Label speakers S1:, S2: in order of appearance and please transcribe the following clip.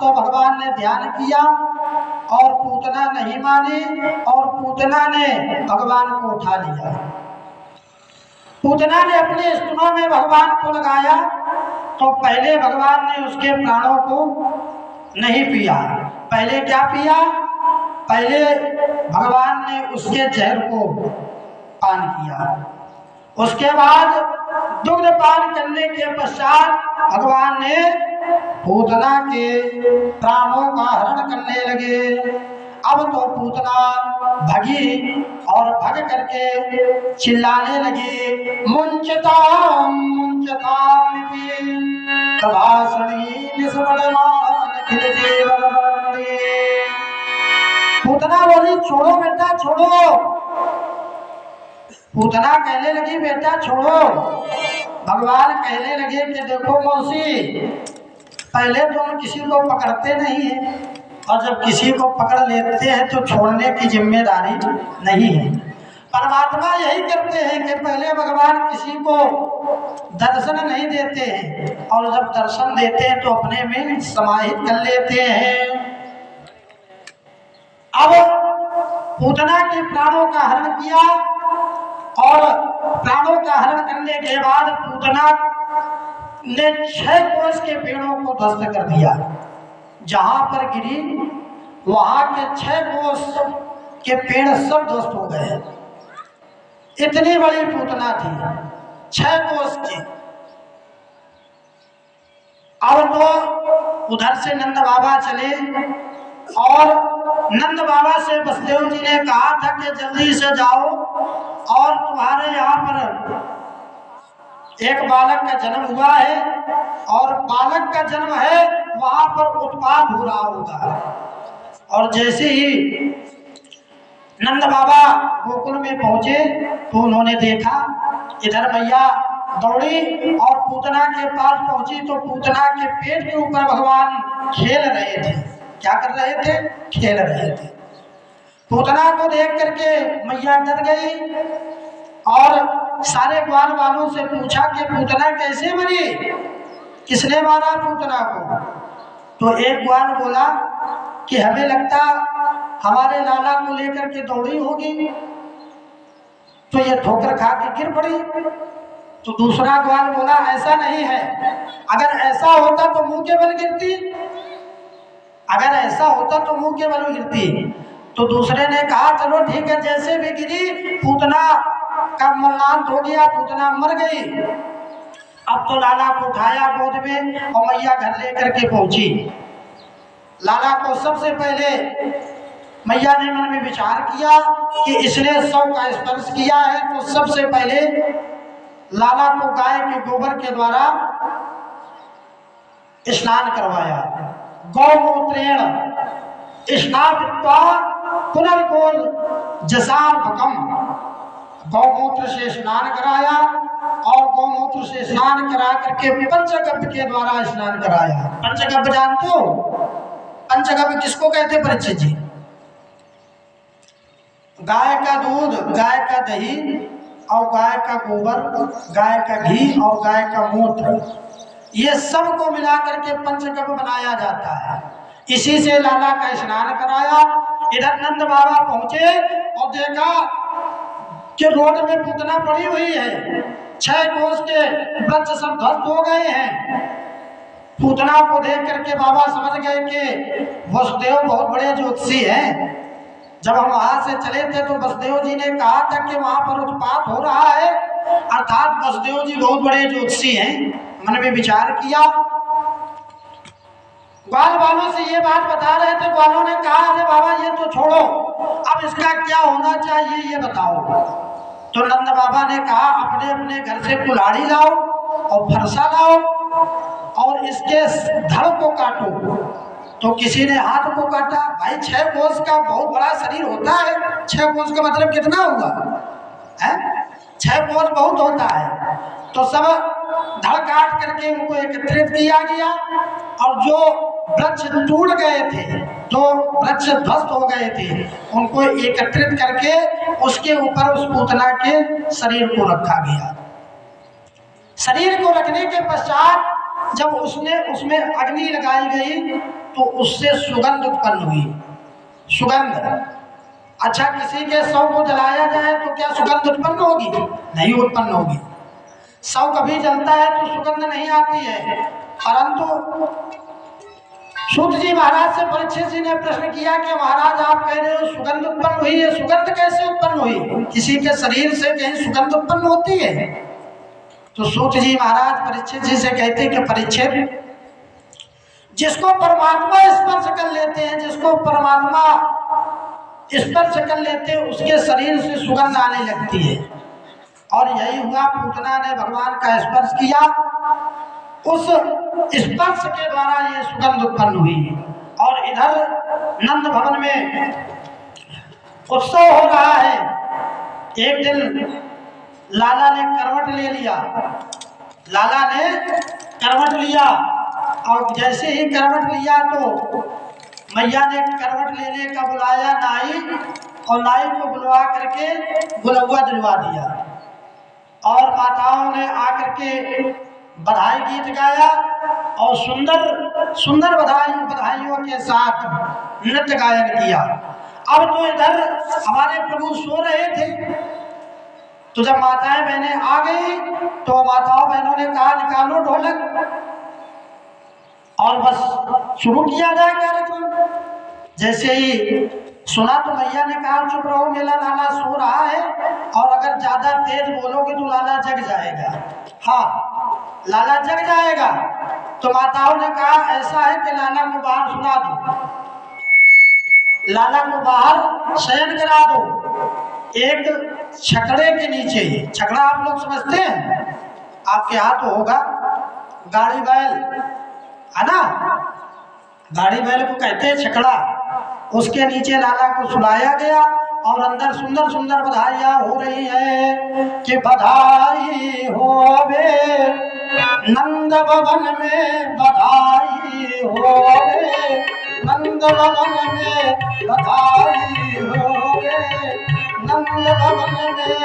S1: तो भगवान ने ध्यान किया और पूतना नहीं मानी और पूतना ने भगवान को उठा लिया। पूतना ने अपने स्तनों में भगवान को लगाया तो पहले भगवान ने उसके प्राणों को नहीं पिया। पहले क्या पिया? पहले भगवान ने उसके जहर को पान किया। उसके बाद दुग्ध पान करने के पश्चात भगवान ने पूतना के प्राणों का हरण करने लगे। अब तो पूतना भगी और भग करके चिल्लाने लगी, मुंचताम मुंचताम पूतना बोली, छोड़ो बेटा छोड़ो। पूतना कहने लगी, बेटा छोड़ो। भगवान कहने लगे कि देखो मौसी, पहले तो हम किसी को पकड़ते नहीं है और जब किसी को पकड़ लेते हैं तो छोड़ने की जिम्मेदारी नहीं है। परमात्मा यही करते हैं कि पहले भगवान किसी को दर्शन नहीं देते हैं और जब दर्शन देते हैं तो अपने में समाहित कर लेते हैं। अब पूतना के प्राणों का हरण किया और प्राणों का हरण करने के बाद पूतना ने 6 कोस के पेड़ों को ध्वस्त कर दिया। जहां पर गिरी वहां के 6 कोस के पेड़ सब ध्वस्त हो गए। इतनी बड़ी पूतना थी, 6 कोस की। अब तो उधर से नंद बाबा चले और नंद बाबा से वसुदेव जी ने कहा था कि जल्दी से जाओ और तुम्हारे यहाँ पर एक बालक का जन्म हुआ है और बालक का जन्म है, वहां पर उत्पात हो रहा होगा। और जैसे ही नंद बाबा गोकुल में पहुंचे तो उन्होंने देखा, इधर मैया दौड़ी और पूतना के पास पहुंची तो पूतना के पेट के ऊपर भगवान खेल रहे थे। क्या कर रहे थे? खेल रहे थे। पूतना को देख करके मैया डर गई और सारे ग्वाल वालों से पूछा कि पूतना कैसे मरी, किसने मारा पूतना को? तो एक ग्वाल बोला कि हमें लगता हमारे लाला को लेकर के दौड़ी होगी तो ये ठोकर खा के गिर पड़ी। तो दूसरा ग्वाल बोला ऐसा नहीं है, अगर ऐसा होता तो मुंह के बल गिरती, अगर ऐसा होता तो मुंह के बल गिरती। तो दूसरे ने कहा चलो ठीक है, जैसे भी गिरी पूतना का मरणांत हो गया, पूतना मर गई। अब तो लाला को उठाया गोद में और मैया घर लेकर के पहुंची। लाला को सबसे पहले मैया ने मन में विचार किया कि इसने सब का स्पर्श किया है तो सबसे पहले लाला को गाय के गोबर के द्वारा स्नान करवाया। गौमूत्रेण स्नात्वा पुनर्गोल जसार्भकम, गौमूत्र से स्नान कराया और गौमूत्र से स्नान करा करके पंचगव्य के द्वारा स्नान कराया। पंचगव्य जानते हो? पंचगव्य किसको कहते हैं परीक्षित जी? गाय का दूध, गाय का दही और गाय का गोबर, गाय का घी और गाय का मूत्र, ये सब को मिला करके पंचगव्य बनाया जाता है। इसी से लाला का स्नान कराया। इधर नंद बाबा पहुंचे और देखा कि रोड में पूतना पड़ी हुई है, 6 कोस के वृक्ष सब ध्वस्त हो गए हैं। पूतना को देख करके बाबा समझ गए कि वसुदेव बहुत बड़े ज्योतिषी हैं। जब हम वहां से चले थे तो वसुदेव जी ने कहा था कि वहां पर उत्पात हो रहा है, अर्थात वसुदेव जी बहुत बड़े ज्योतिषी हैं। मन में विचार किया, ग्वाल वालों से ये बात बता रहे थे। ग्वालों ने कहा अरे बाबा ये तो छोड़ो, अब इसका क्या होना चाहिए ये बताओ। तो नंद बाबा ने कहा अपने अपने घर से कुल्हाड़ी लाओ और फरसा लाओ और इसके धड़ को काटो। तो किसी ने हाथ को काटा। भाई 6 कोस का बहुत बड़ा शरीर होता है, 6 कोस का मतलब कितना हुआ है? 6 कोस बहुत होता है। तो सब धड़ काट करके उनको एकत्रित किया गया और जो वृक्ष टूट गए थे, जो वृक्ष ध्वस्त हो गए थे, उनको एकत्रित करके उसके ऊपर उस पूतना के शरीर को रखा गया। शरीर को रखने के पश्चात जब उसमें अग्नि लगाई गई तो उससे सुगंध उत्पन्न हुई। सुगंध, अच्छा किसी के शव को जलाया जाए तो क्या सुगंध उत्पन्न होगी? नहीं उत्पन्न होगी। शव कभी जलता है तो सुगंध नहीं आती है। परंतु सूत जी महाराज से परीक्षित जी ने प्रश्न किया कि महाराज आप कह रहे हो सुगंध उत्पन्न हुई है, सुगंध कैसे उत्पन्न हुई? किसी के शरीर से कहीं सुगंध उत्पन्न होती है? तो सूत जी महाराज परीक्षित जी से कहते कि परीक्षित, जिसको परमात्मा स्पर्श कर लेते हैं, जिसको परमात्मा स्पर्श कर लेते हैं, उसके शरीर से सुगंध आने लगती है। और यही हुआ, पूतना ने भगवान का स्पर्श किया, उस स्पर्श के द्वारा ये सुगंध उत्पन्न हुई। और इधर नंद भवन में उत्सव हो रहा है। एक दिन लाला ने करवट ले लिया, लाला ने करवट लिया, और जैसे ही करवट लिया तो मैया ने करवट लेने का बुलाया नाई, और नाई को बुलवा करके गुलौआ दिलवा दिया। और माताओं ने आकर के बधाई गीत गाया और सुंदर सुंदर बधाइयों के साथ नृत्य गायन किया। अब तो इधर हमारे प्रभु सो रहे थे, तो जब माताएं बहनें आ गई तो माताओं बहनों ने कहा निकालो ढोलक और बस शुरू किया जाए कार्यक्रम। जैसे ही सुना तो मैया ने कहा चुप रहो, मेरा लाला सो रहा है, और अगर ज्यादा तेज बोलोगे तो लाला जग जाएगा। हाँ, लाला जग जाएगा। तो माताओं ने कहा ऐसा है कि लाला को बाहर सुला दो, लाला को बाहर शयन करा दो, एक छकड़े के नीचे। छकड़ा आप लोग समझते हैं, आपके यहाँ तो होगा, गाड़ी बैल है ना, गाड़ी बैल को कहते हैं छकड़ा। उसके नीचे लाला को सुलाया गया और अंदर सुंदर सुंदर बधाइयाँ हो रही है कि बधाई होवे नंद भवन में, बधाई होवे नंद भवन में, बधाई होवे नंद भवन में।